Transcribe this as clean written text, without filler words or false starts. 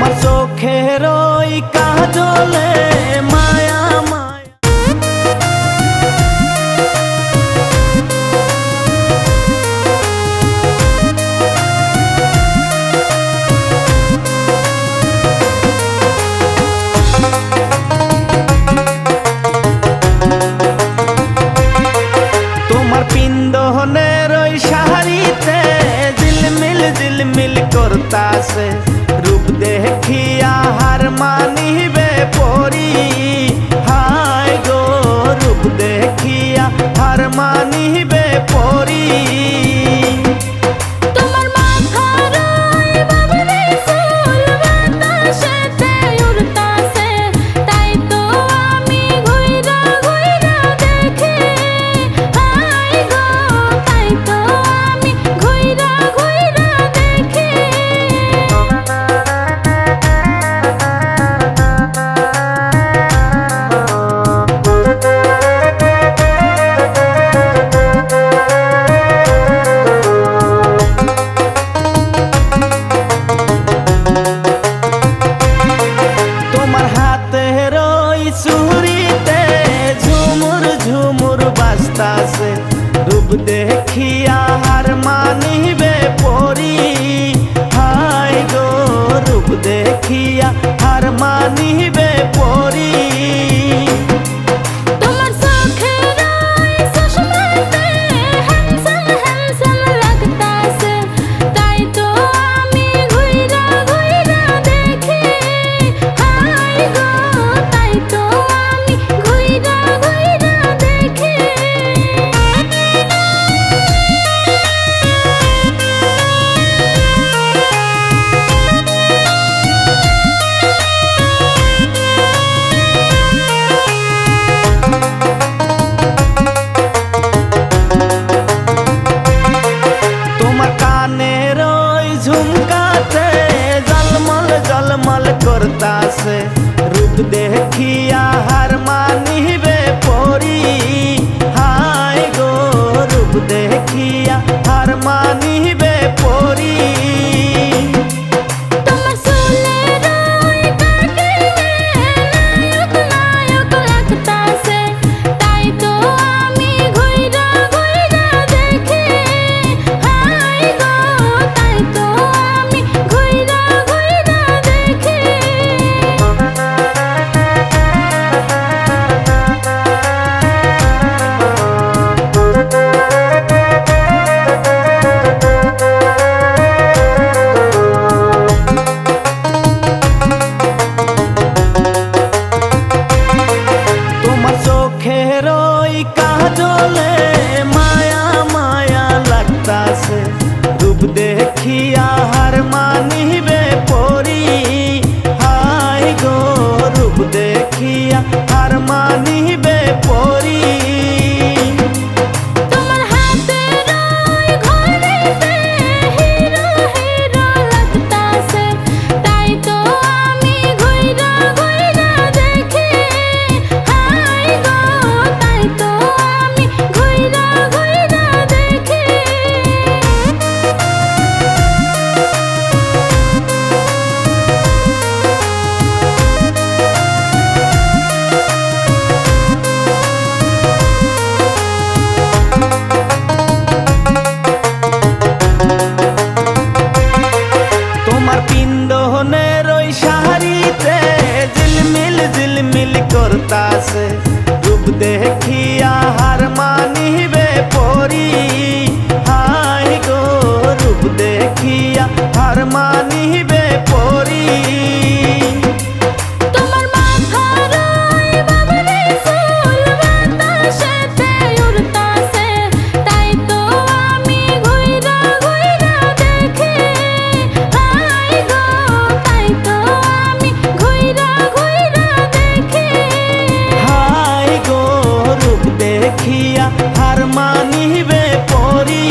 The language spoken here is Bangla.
তোমার চোখের ওই কাজলে মায়া মায়া। তোমার পিন্দনের ওই শাড়িতে ঝিলমিল ঝিলমিল করতাছে, রূপ দেখিয়া হার মানিবে পরি। হায় গো রূপ দেখিয়া হার মানিবে পরি। চুরিতে ঝুমুর ঝুমুর বাজতাছে, রূপ দেখিয়া হার মানিবে পরি। হায় গো রূপ দেখিয়া হার মানিবে পরি। ঝুমকাতে জলমল জলমল করতাছে, রূপ দেখিয়া হার মানিবে পরি। হায় গো রূপ দেখিয়া হার মানিবে পরি। চোখের ওই কাজলে মায়া মায়া লাগতাছে, রূপ দেখিয়া হার মানিবে পরি। হায় গো রূপ দেখিয়া হার মানিবে পরি। পিন্দনের ওই শাড়িতে ঝিলমিল ঝিলমিল করতাছে, রূপ দেখিয়া হার মানিবে পরি। হায় গো রূপ দেখিয়া হার মানিবে পরি। দেখিয়া হার মানিবে পরি।